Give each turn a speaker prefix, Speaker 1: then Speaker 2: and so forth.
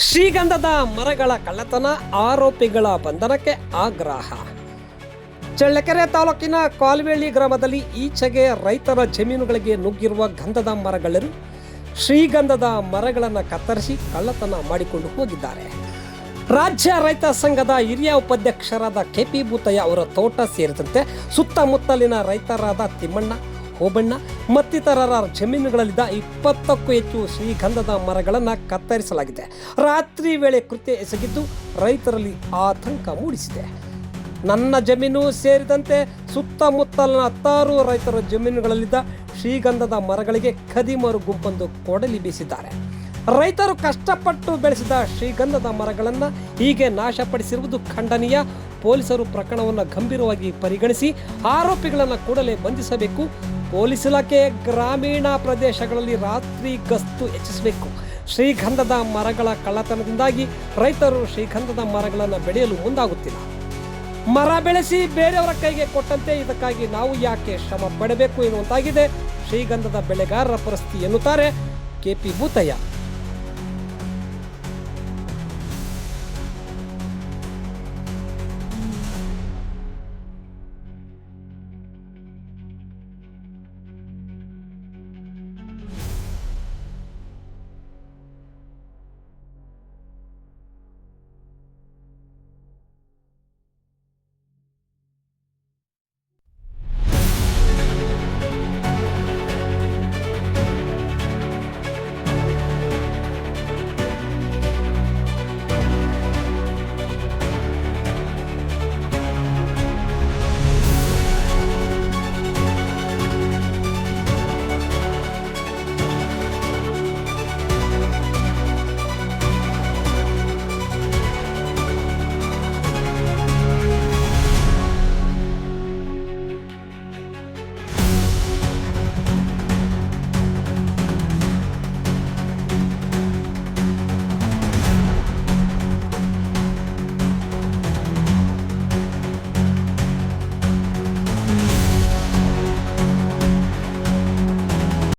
Speaker 1: ಶ್ರೀಗಂಧದ ಮರಗಳ ಕಳ್ಳತನ, ಆರೋಪಿಗಳ ಬಂಧನಕ್ಕೆ ಆಗ್ರಹ. ಚಳ್ಳಕೆರೆ ತಾಲೂಕಿನ ಕಾಲುವೆಳ್ಳಿ ಗ್ರಾಮದಲ್ಲಿ ಈಚೆಗೆ ರೈತರ ಜಮೀನುಗಳಿಗೆ ನುಗ್ಗಿರುವ ಗಂಧದ ಮರಗಳು ಶ್ರೀಗಂಧದ ಮರಗಳನ್ನು ಕತ್ತರಿಸಿ ಕಳ್ಳತನ ಮಾಡಿಕೊಂಡು ಹೋಗಿದ್ದಾರೆ. ರಾಜ್ಯ ರೈತ ಸಂಘದ ಹಿರಿಯ ಉಪಾಧ್ಯಕ್ಷರಾದ ಕೆಪಿ ಭೂತಯ್ಯ ಅವರ ತೋಟ ಸೇರಿದಂತೆ ಸುತ್ತಮುತ್ತಲಿನ ರೈತರಾದ ತಿಮ್ಮಣ್ಣ, ಹೋಬಣ್ಣ ಮತ್ತಿತರರ ಜಮೀನುಗಳಲ್ಲಿದ್ದ 20ಕ್ಕೂ ಹೆಚ್ಚು ಶ್ರೀಗಂಧದ ಮರಗಳನ್ನು ಕತ್ತರಿಸಲಾಗಿದೆ. ರಾತ್ರಿ ವೇಳೆ ಕೃತ್ಯ ಎಸಗಿದ್ದು ರೈತರಲ್ಲಿ ಆತಂಕ ಮೂಡಿಸಿದೆ. ನನ್ನ ಜಮೀನು ಸೇರಿದಂತೆ ಸುತ್ತಮುತ್ತಲಿನ 10 ರೈತರ ಜಮೀನುಗಳಲ್ಲಿದ್ದ ಶ್ರೀಗಂಧದ ಮರಗಳಿಗೆ ಖದೀಮರು ಗುಂಪೊಂದು ಕೊಡಲಿ ಬೀಸಿದ್ದಾರೆ. ರೈತರು ಕಷ್ಟಪಟ್ಟು ಬೆಳೆಸಿದ ಶ್ರೀಗಂಧದ ಮರಗಳನ್ನು ಹೀಗೆ ನಾಶಪಡಿಸಿರುವುದು ಖಂಡನೀಯ. ಪೊಲೀಸರು ಪ್ರಕರಣವನ್ನು ಗಂಭೀರವಾಗಿ ಪರಿಗಣಿಸಿ ಆರೋಪಿಗಳನ್ನು ಕೂಡಲೇ ಬಂಧಿಸಬೇಕು. ಪೊಲೀಸ್ ಇಲಾಖೆ ಗ್ರಾಮೀಣ ಪ್ರದೇಶಗಳಲ್ಲಿ ರಾತ್ರಿ ಗಸ್ತು ಹೆಚ್ಚಿಸಬೇಕು. ಶ್ರೀಗಂಧದ ಮರಗಳ ಕಳ್ಳತನದಿಂದಾಗಿ ರೈತರು ಶ್ರೀಗಂಧದ ಮರಗಳನ್ನು ಬೆಳೆಯಲು ಮುಂದಾಗುತ್ತಿಲ್ಲ. ಮರ ಬೆಳೆಸಿ ಬೇರೆಯವರ ಕೈಗೆ ಕೊಟ್ಟಂತೆ ಇದಕ್ಕಾಗಿ ನಾವು ಯಾಕೆ ಶ್ರಮ ಪಡಬೇಕು ಎನ್ನುವಂತಾಗಿದೆ ಶ್ರೀಗಂಧದ ಬೆಳೆಗಾರರ ಪರಿಸ್ಥಿತಿ ಎನ್ನುತ್ತಾರೆ ಕೆಪಿ ಭೂತಯ್ಯ.